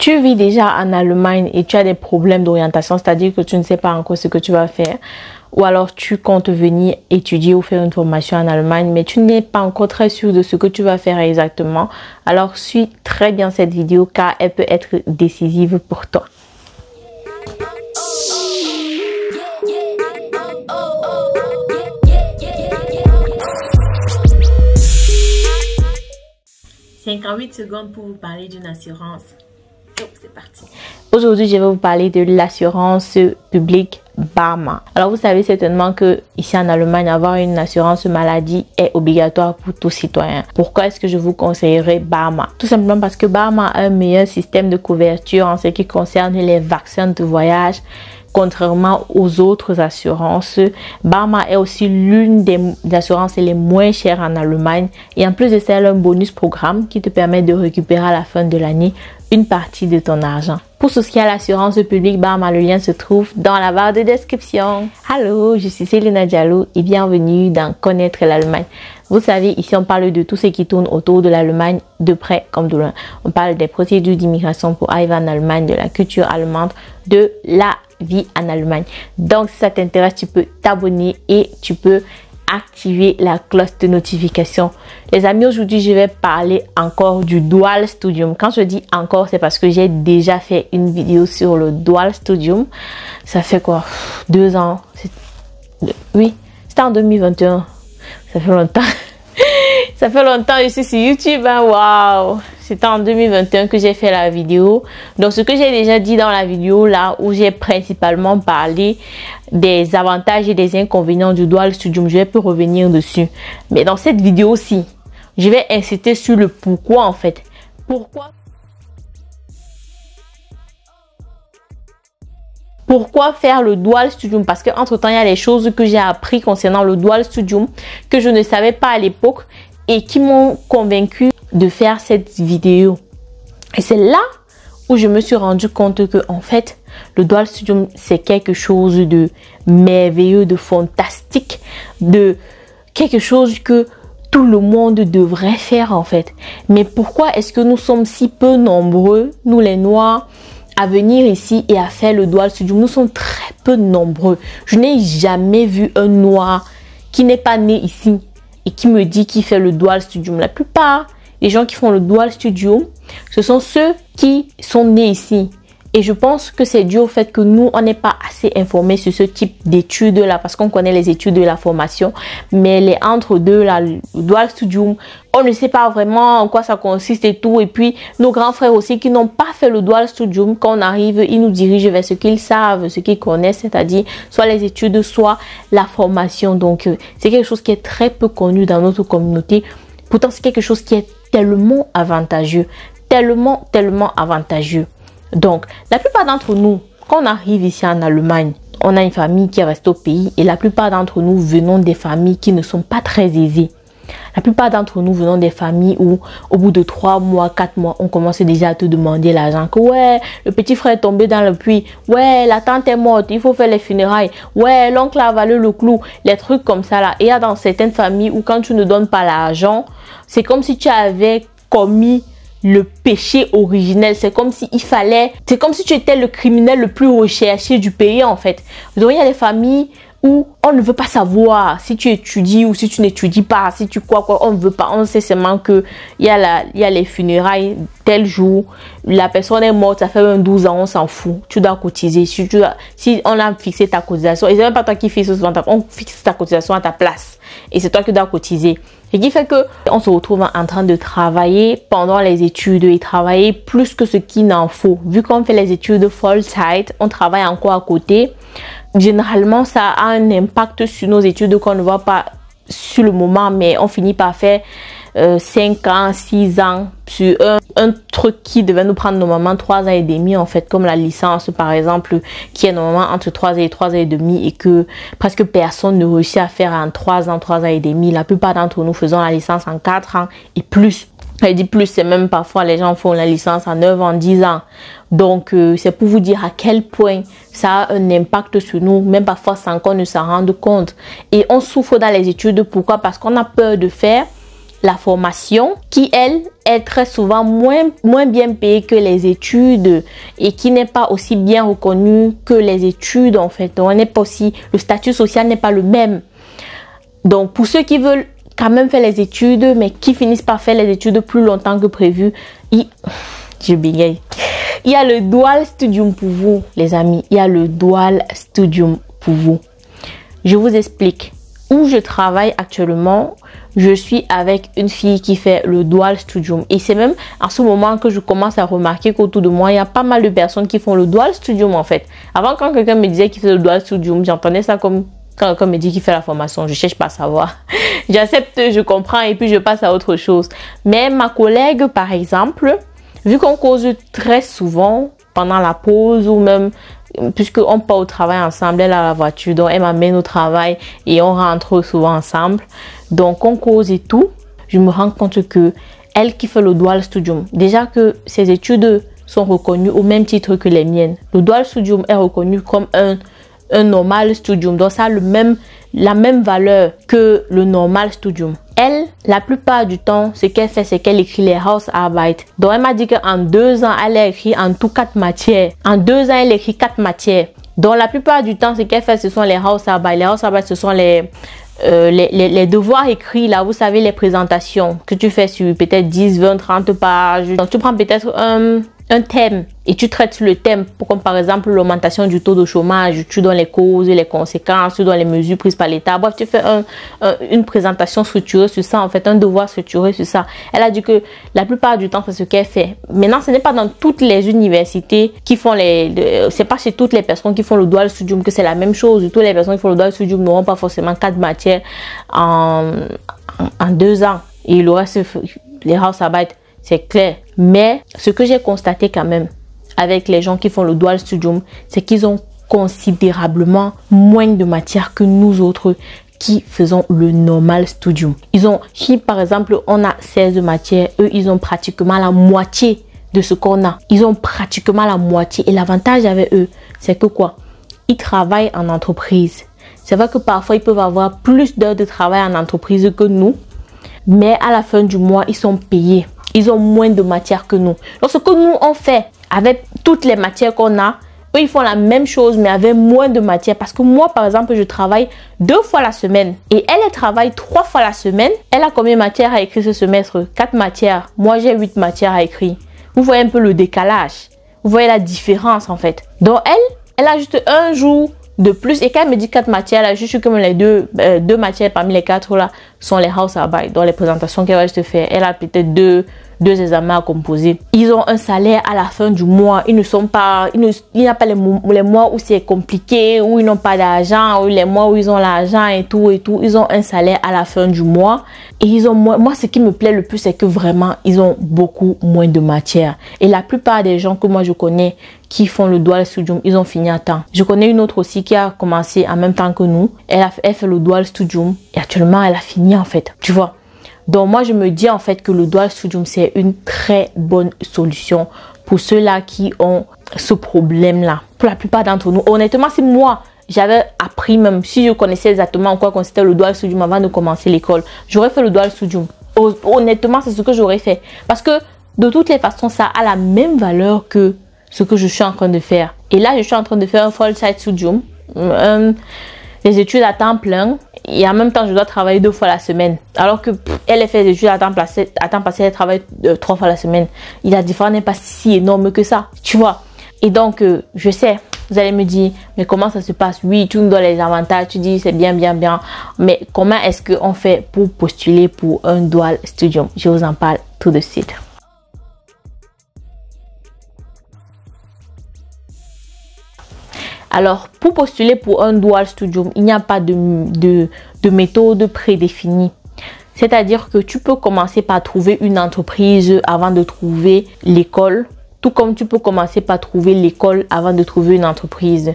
tu vis déjà en Allemagne et tu as des problèmes d'orientation, c'est-à-dire que tu ne sais pas encore ce que tu vas faire, ou alors tu comptes venir étudier ou faire une formation en Allemagne, mais tu n'es pas encore très sûr de ce que tu vas faire exactement, alors suis très bien cette vidéo car elle peut être décisive pour toi. « 58 secondes pour vous parler d'une assurance. » C'est parti. Aujourd'hui, je vais vous parler de l'assurance publique BARMA. Alors, vous savez certainement que ici en Allemagne, avoir une assurance maladie est obligatoire pour tout citoyen. Pourquoi est-ce que je vous conseillerais BARMA? Tout simplement parce que BARMA a un meilleur système de couverture en ce qui concerne les vaccins de voyage. Contrairement aux autres assurances, BARMA est aussi l'une des assurances les moins chères en Allemagne. Et en plus de ça, elle a un bonus programme qui te permet de récupérer à la fin de l'année une partie de ton argent. Pour souscrire à l'assurance publique BARMA, le lien se trouve dans la barre de description. Allô, je suis Selena Diallo et bienvenue dans Connaître l'Allemagne. Vous savez, ici on parle de tout ce qui tourne autour de l'Allemagne, de près comme de loin. On parle des procédures d'immigration pour arriver en Allemagne, de la culture allemande, de la vie en Allemagne. Donc si ça t'intéresse, tu peux t'abonner et tu peux activer la cloche de notification. Les amis, aujourd'hui je vais parler encore du Dual Studium. Quand je dis encore, c'est parce que j'ai déjà fait une vidéo sur le Dual Studium. Ça fait quoi, 2 ans? Oui, c'était en 2021. Ça fait longtemps. Ça fait longtemps que je suis sur YouTube. Hein? Waouh! C'était en 2021 que j'ai fait la vidéo. Donc, ce que j'ai déjà dit dans la vidéo là, où j'ai principalement parlé des avantages et des inconvénients du Dual Studium, je vais plus revenir dessus. Mais dans cette vidéo-ci, je vais insister sur le pourquoi en fait. Pourquoi faire le Dual Studium? Parce que entre temps, il y a des choses que j'ai appris concernant le Dual Studium que je ne savais pas à l'époque et qui m'ont convaincu de faire cette vidéo. Et c'est là où je me suis rendu compte que en fait, le Dual Studium, c'est quelque chose de merveilleux, de fantastique, de quelque chose que tout le monde devrait faire en fait. Mais pourquoi est-ce que nous sommes si peu nombreux, nous les Noirs, à venir ici et à faire le Dual Studium? Nous sommes très peu nombreux. Je n'ai jamais vu un Noir qui n'est pas né ici et qui me dit qu'il fait le Dual Studium. La plupart des gens qui font le Dual Studium, ce sont ceux qui sont nés ici. Et je pense que c'est dû au fait que nous, on n'est pas assez informés sur ce type d'études-là, parce qu'on connaît les études de la formation, mais les entre-deux, le Dual Studium, on ne sait pas vraiment en quoi ça consiste et tout. Et puis, nos grands frères aussi qui n'ont pas fait le Dual Studium, quand on arrive, ils nous dirigent vers ce qu'ils savent, ce qu'ils connaissent, c'est-à-dire soit les études, soit la formation. Donc, c'est quelque chose qui est très peu connu dans notre communauté. Pourtant, c'est quelque chose qui est tellement avantageux, tellement avantageux. Donc, la plupart d'entre nous, quand on arrive ici en Allemagne, on a une famille qui reste au pays et la plupart d'entre nous venons des familles qui ne sont pas très aisées. La plupart d'entre nous venons des familles où, au bout de 3 mois, 4 mois, on commence déjà à te demander l'argent. Que ouais, le petit frère est tombé dans le puits. Ouais, la tante est morte, il faut faire les funérailles. Ouais, l'oncle a avalé le clou. Les trucs comme ça là. Et il y a dans certaines familles où quand tu ne donnes pas l'argent, c'est comme si tu avais commis le péché originel. C'est comme si tu étais le criminel le plus recherché du pays en fait. Donc il y a des familles où on ne veut pas savoir si tu étudies ou si tu n'étudies pas, si tu quoi, on ne veut pas. On sait seulement que il y a les funérailles tel jour, la personne est morte, ça fait 12 ans, on s'en fout. Tu dois cotiser. Si on a fixé ta cotisation, et c'est même pas toi qui fixes, on fixe ta cotisation à ta place. Et c'est toi qui dois cotiser. Ce qui fait que on se retrouve en train de travailler pendant les études et travailler plus que ce qu'il n'en faut. Vu qu'on fait les études full-time, on travaille encore à côté. Généralement, ça a un impact sur nos études qu'on ne voit pas sur le moment, mais on finit par faire 5 ans, 6 ans sur un truc qui devait nous prendre normalement 3 ans et demi en fait, comme la licence par exemple, qui est normalement entre 3 ans et 3 ans et demi et que presque personne ne réussit à faire en 3 ans, 3 ans et demi. La plupart d'entre nous faisons la licence en 4 ans et plus. Elle dit plus, c'est même parfois les gens font la licence en 9 ans, 10 ans. Donc, c'est pour vous dire à quel point ça a un impact sur nous, même parfois sans qu'on ne s'en rende compte. Et on souffre dans les études. Pourquoi? Parce qu'on a peur de faire la formation qui, elle, est très souvent moins bien payée que les études et qui n'est pas aussi bien reconnue que les études en fait. Donc, le statut social n'est pas le même. Donc, pour ceux qui veulent quand même faire les études, mais qui finissent par faire les études plus longtemps que prévu, je bégaye. Il y a le Dual Studium pour vous, les amis. Il y a le Dual Studium pour vous. Je vous explique. Où je travaille actuellement, je suis avec une fille qui fait le Dual Studium. Et c'est même à ce moment que je commence à remarquer qu'autour de moi, il y a pas mal de personnes qui font le Dual Studium en fait. Avant, quand quelqu'un me disait qu'il fait le Dual Studium, j'entendais ça comme quand quelqu'un me dit qu'il fait la formation. Je cherche pas à savoir. J'accepte, je comprends et puis je passe à autre chose. Mais ma collègue, par exemple, vu qu'on cause très souvent pendant la pause ou même puisqu'on part au travail ensemble, elle a la voiture, donc elle m'amène au travail et on rentre souvent ensemble. Donc on cause et tout. Je me rends compte que elle qui fait le Dual Studium, déjà que ses études sont reconnues au même titre que les miennes. Le Dual Studium est reconnu comme un normal studium, donc ça a la même valeur que le normal studium. Elle, la plupart du temps, ce qu'elle fait, c'est qu'elle écrit les Hausarbeit. Donc, elle m'a dit qu'en 2 ans, elle a écrit en tout 4 matières. En 2 ans, elle écrit 4 matières. Donc, la plupart du temps, ce qu'elle fait, ce sont les Hausarbeit. Les Hausarbeit, ce sont les devoirs écrits, là, vous savez, les présentations que tu fais sur peut-être 10, 20, 30 pages. Donc, tu prends peut-être un thème et tu traites le thème, comme par exemple l'augmentation du taux de chômage, tu donnes les causes et les conséquences, tu donnes les mesures prises par l'État. Bref, tu fais une présentation structurée sur ça, en fait, un devoir structuré sur ça. Elle a dit que la plupart du temps, c'est ce qu'elle fait. Maintenant, ce n'est pas dans toutes les universités qui font c'est pas chez toutes les personnes qui font le Dual Studium que c'est la même chose. Toutes les personnes qui font le Dual Studium n'auront pas forcément 4 matières en 2 ans. Et le reste, les Hausarbeit, c'est clair. Mais ce que j'ai constaté quand même avec les gens qui font le Dual Studium, c'est qu'ils ont considérablement moins de matières que nous autres qui faisons le normal studium. Si par exemple on a 16 matières, eux ils ont pratiquement la moitié de ce qu'on a. Ils ont pratiquement la moitié. Et l'avantage avec eux, c'est que quoi? Ils travaillent en entreprise. C'est vrai que parfois ils peuvent avoir plus d'heures de travail en entreprise que nous, mais à la fin du mois, ils sont payés. Ils ont moins de matière que nous. Donc, ce que nous, on fait avec toutes les matières qu'on a, eux, ils font la même chose, mais avec moins de matière. Parce que moi, par exemple, je travaille 2 fois la semaine. Et elle travaille 3 fois la semaine. Elle a combien de matières à écrire ce semestre? 4 matières. Moi, j'ai 8 matières à écrire. Vous voyez un peu le décalage. Vous voyez la différence, en fait. Donc, elle a juste un jour de plus. Et quand elle me dit 4 matières, là, je suis comme les deux matières parmi les 4 là sont les Hausarbeit. Donc, les présentations qu'elle va juste faire. Elle a peut-être deux examens à composer. Ils ont un salaire à la fin du mois. Il n'y a pas les mois où c'est compliqué, où ils n'ont pas d'argent, ou les mois où ils ont l'argent et tout. Ils ont un salaire à la fin du mois. Et ils ont moi, ce qui me plaît le plus, c'est que vraiment, ils ont beaucoup moins de matière. Et la plupart des gens que moi je connais qui font le Dual Studium, ils ont fini à temps. Je connais une autre aussi qui a commencé en même temps que nous. Elle fait le Dual Studium et actuellement, elle a fini en fait. Tu vois? Donc moi, je me dis en fait que le Dual Studium, c'est une très bonne solution pour ceux-là qui ont ce problème-là. Pour la plupart d'entre nous, honnêtement, si moi, j'avais appris même, si je connaissais exactement en quoi consistait le Dual Studium avant de commencer l'école, j'aurais fait le Dual Studium. Honnêtement, c'est ce que j'aurais fait. Parce que de toutes les façons, ça a la même valeur que ce que je suis en train de faire. Et là, je suis en train de faire un Full-Time Studium, les études à temps plein. Et en même temps, je dois travailler 2 fois la semaine. Alors que elle fait des études à temps passé, elle travaille 3 fois la semaine. La différence n'est pas si énorme que ça, tu vois. Et donc, je sais, vous allez me dire, mais comment ça se passe? Oui, tu nous donnes les avantages, tu dis c'est bien, bien, bien. Mais comment est-ce qu'on fait pour postuler pour un Dual Studium? Je vous en parle tout de suite. Alors, pour postuler pour un Dual Studium, il n'y a pas de méthode prédéfinie. C'est-à-dire que tu peux commencer par trouver une entreprise avant de trouver l'école, tout comme tu peux commencer par trouver l'école avant de trouver une entreprise.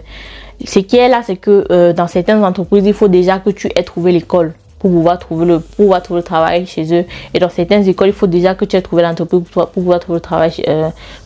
Ce qui est là, c'est que dans certaines entreprises, il faut déjà que tu aies trouvé l'école pour pouvoir trouver le travail chez eux. Et dans certaines écoles, il faut déjà que tu aies trouvé l'entreprise pour pouvoir trouver le travail,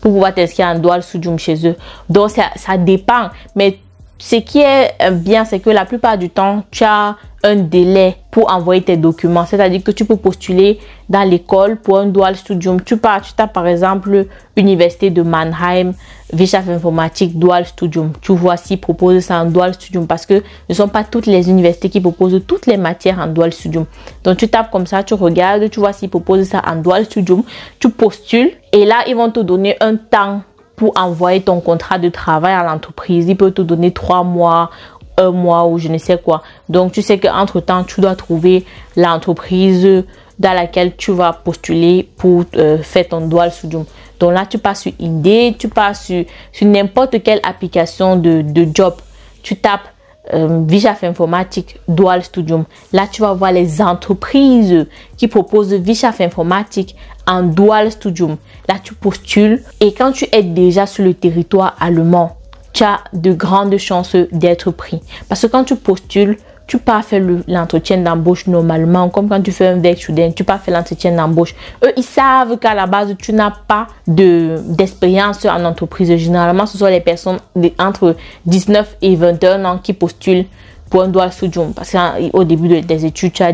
pour pouvoir t'inscrire en Dual Studium chez eux. Donc, ça dépend. Mais ce qui est bien, c'est que la plupart du temps, tu as un délai pour envoyer tes documents. C'est-à-dire que tu peux postuler dans l'école pour un dual studium. Tu tapes par exemple Université de Mannheim, Wirtschaft informatique, dual studium. Tu vois s'ils proposent ça en dual studium parce que ce ne sont pas toutes les universités qui proposent toutes les matières en dual studium. Donc tu tapes comme ça, tu regardes, tu vois s'ils proposent ça en dual studium. Tu postules et là, ils vont te donner un temps pour envoyer ton contrat de travail à l'entreprise. Ils peuvent te donner 3 mois, 1 mois ou je ne sais quoi. Donc, tu sais qu'entre temps, tu dois trouver l'entreprise dans laquelle tu vas postuler pour faire ton dual studium. Donc là, tu passes sur Indeed, tu passes sur n'importe quelle application de job. Tu tapes Wirtschaft informatique, dual studium. Là, tu vas voir les entreprises qui proposent Wirtschaft informatique en dual studium. Là, tu postules et quand tu es déjà sur le territoire allemand, tu as de grandes chances d'être pris. Parce que quand tu postules, tu pars faire l'entretien d'embauche normalement, comme quand tu fais un Werkstudent, tu pars faire l'entretien d'embauche. Eux, ils savent qu'à la base, tu n'as pas d'expérience en entreprise. Généralement, ce sont les personnes entre 19 et 21 ans qui postulent pour un dual studium. Parce qu'au début des études, tu as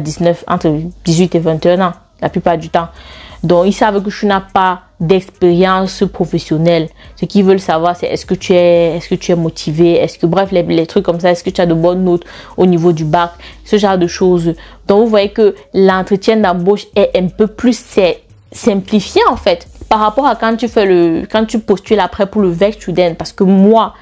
entre 18 et 21 ans, la plupart du temps. Donc, ils savent que tu n'as pas d'expérience professionnelle. Ce qu'ils veulent savoir, c'est est-ce que tu es motivé, bref, les trucs comme ça, est-ce que tu as de bonnes notes au niveau du bac, ce genre de choses. Donc, vous voyez que l'entretien d'embauche est un peu plus simplifié, en fait, par rapport à quand tu postules après pour le Werkstudent. Parce que moi,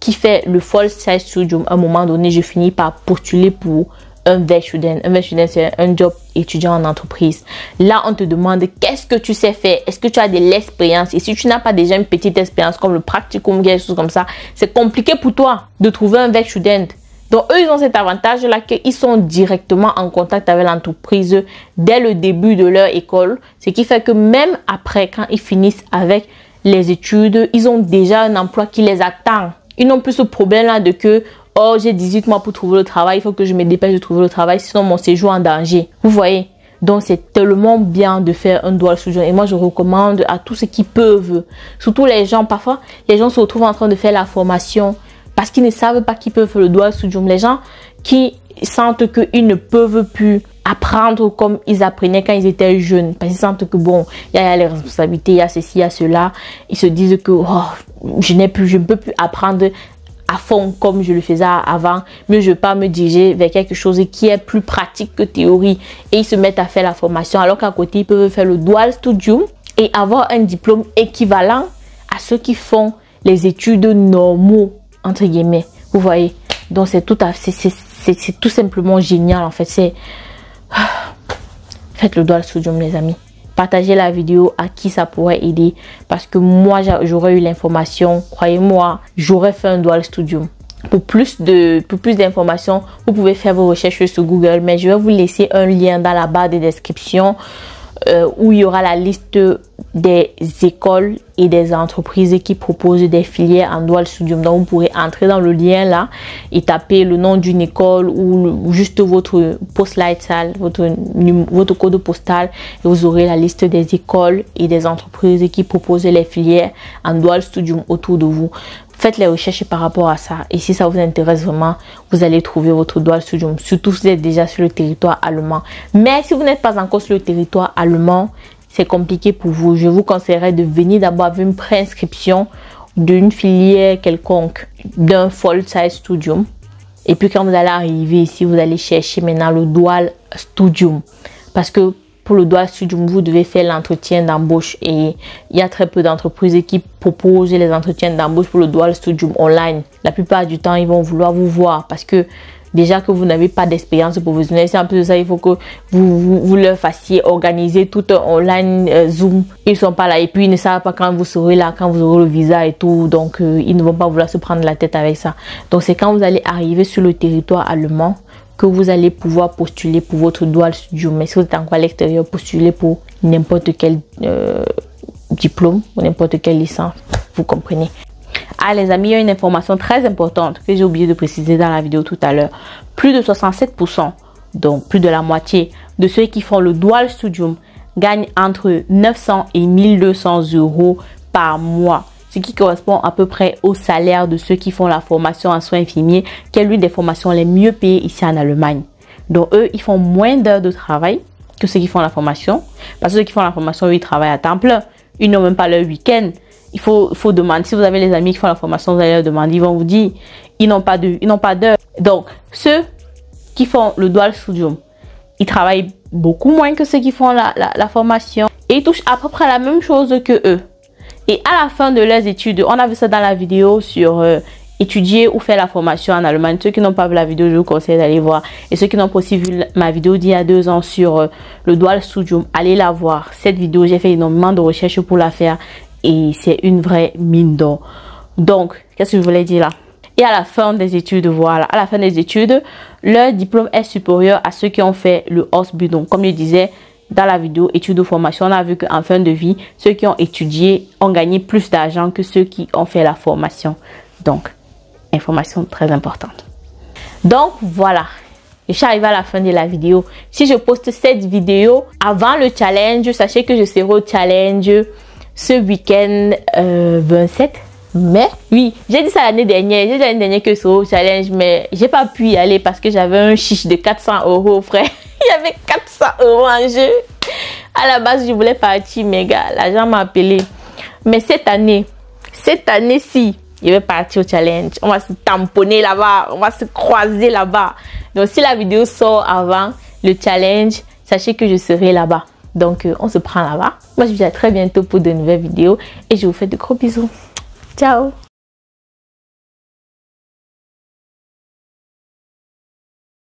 qui fais le Vollzeit Studium, à un moment donné, je finis par postuler pour un Werkstudent. Un Werkstudent, c'est un job étudiant en entreprise. Là, on te demande qu'est-ce que tu sais faire. Est-ce que tu as de l'expérience? Et si tu n'as pas déjà une petite expérience comme le practicum, quelque chose comme ça, c'est compliqué pour toi de trouver un Werkstudent. Donc, eux, ils ont cet avantage-là qu'ils sont directement en contact avec l'entreprise dès le début de leur école. Ce qui fait que même après, quand ils finissent avec les études, ils ont déjà un emploi qui les attend. Ils n'ont plus ce problème-là de que oh, j'ai 18 mois pour trouver le travail, il faut que je me dépêche de trouver le travail, sinon mon séjour est en danger. Vous voyez? Donc, c'est tellement bien de faire un dual studium. Et moi, je recommande à tous ceux qui peuvent, surtout les gens, parfois, les gens se retrouvent en train de faire la formation parce qu'ils ne savent pas qu'ils peuvent faire le dual studium. Les gens qui sentent qu'ils ne peuvent plus apprendre comme ils apprenaient quand ils étaient jeunes. Parce qu'ils sentent que bon, il y a les responsabilités, il y a ceci, il y a cela. Ils se disent que oh, je ne peux plus apprendre à fond comme je le faisais avant, mais je ne vais pas me diriger vers quelque chose qui est plus pratique que théorie. Et ils se mettent à faire la formation alors qu'à côté, ils peuvent faire le dual studium et avoir un diplôme équivalent à ceux qui font les études normaux, entre guillemets. Vous voyez? Donc, c'est tout simplement génial en fait. Faites le dual studium, les amis. Partagez la vidéo à qui ça pourrait aider parce que moi j'aurais eu l'information, croyez-moi, j'aurais fait un dual studium. Pour plus d'informations, vous pouvez faire vos recherches sur Google, mais je vais vous laisser un lien dans la barre de description où il y aura la liste des écoles et des entreprises qui proposent des filières en dual studium. Donc vous pourrez entrer dans le lien là et taper le nom d'une école ou juste votre postleitzahl, votre code postal, et vous aurez la liste des écoles et des entreprises qui proposent les filières en dual studium autour de vous. Faites les recherches par rapport à ça. Et si ça vous intéresse vraiment, vous allez trouver votre dual studium. Surtout si vous êtes déjà sur le territoire allemand. Mais si vous n'êtes pas encore sur le territoire allemand, c'est compliqué pour vous. Je vous conseillerais de venir d'abord avec une préinscription d'une filière quelconque, d'un Vollzeit Studium. Et puis quand vous allez arriver ici, vous allez chercher maintenant le dual studium. Parce que pour le dual studium, vous devez faire l'entretien d'embauche et il y a très peu d'entreprises qui proposent les entretiens d'embauche pour le dual studium online. La plupart du temps, ils vont vouloir vous voir parce que déjà que vous n'avez pas d'expérience professionnelle, c'est un peu ça, il faut que vous leur fassiez organiser tout un online Zoom. Ils ne sont pas là et puis ils ne savent pas quand vous serez là, quand vous aurez le visa et tout. Donc, ils ne vont pas vouloir se prendre la tête avec ça. Donc, c'est quand vous allez arriver sur le territoire allemand que vous allez pouvoir postuler pour votre dual studium. Mais si vous êtes encore à l'extérieur, postulez pour n'importe quel diplôme ou n'importe quelle licence. Vous comprenez? Ah les amis, il y a une information très importante que j'ai oublié de préciser dans la vidéo tout à l'heure. Plus de 67%, donc plus de la moitié de ceux qui font le dual studium gagnent entre 900 et 1200 euros par mois. Ce qui correspond à peu près au salaire de ceux qui font la formation en soins infirmiers, qui est l'une des formations les mieux payées ici en Allemagne. Donc, eux, ils font moins d'heures de travail que ceux qui font la formation. Parce que ceux qui font la formation, eux, ils travaillent à temps plein. Ils n'ont même pas leur week-end. Il faut demander. Si vous avez les amis qui font la formation, vous allez leur demander. Ils vont vous dire, ils n'ont pas d'heures. Donc, ceux qui font le Dual Studium, ils travaillent beaucoup moins que ceux qui font la formation. Et ils touchent à peu près la même chose que eux. Et à la fin de leurs études, on a vu ça dans la vidéo sur étudier ou faire la formation en Allemagne. Ceux qui n'ont pas vu la vidéo, je vous conseille d'aller voir. Et ceux qui n'ont pas aussi vu ma vidéo d'il y a 2 ans sur le Dual Studium, allez la voir. Cette vidéo, j'ai fait énormément de recherches pour la faire. Et c'est une vraie mine d'or. Donc, qu'est-ce que je voulais dire là? Et à la fin des études, voilà, à la fin des études, leur diplôme est supérieur à ceux qui ont fait le Ausbildung. Comme je disais dans la vidéo études ou formation, on a vu qu'en fin de vie, ceux qui ont étudié ont gagné plus d'argent que ceux qui ont fait la formation. Donc, information très importante. Donc, voilà. Je suis arrivée à la fin de la vidéo. Si je poste cette vidéo avant le challenge, sachez que je serai au challenge ce week-end 27 mai. Oui, j'ai dit ça l'année dernière. J'ai dit l'année dernière que c'est au challenge, mais j'ai pas pu y aller parce que j'avais un chiche de 400 €, frère. Il y avait 400 € en jeu. À la base, je voulais partir, mais gars, l'agent m'a appelé. Mais cette année-ci, je vais partir au challenge. On va se tamponner là-bas. On va se croiser là-bas. Donc, si la vidéo sort avant le challenge, sachez que je serai là-bas. Donc, on se prend là-bas. Moi, je vous dis à très bientôt pour de nouvelles vidéos. Et je vous fais de gros bisous. Ciao!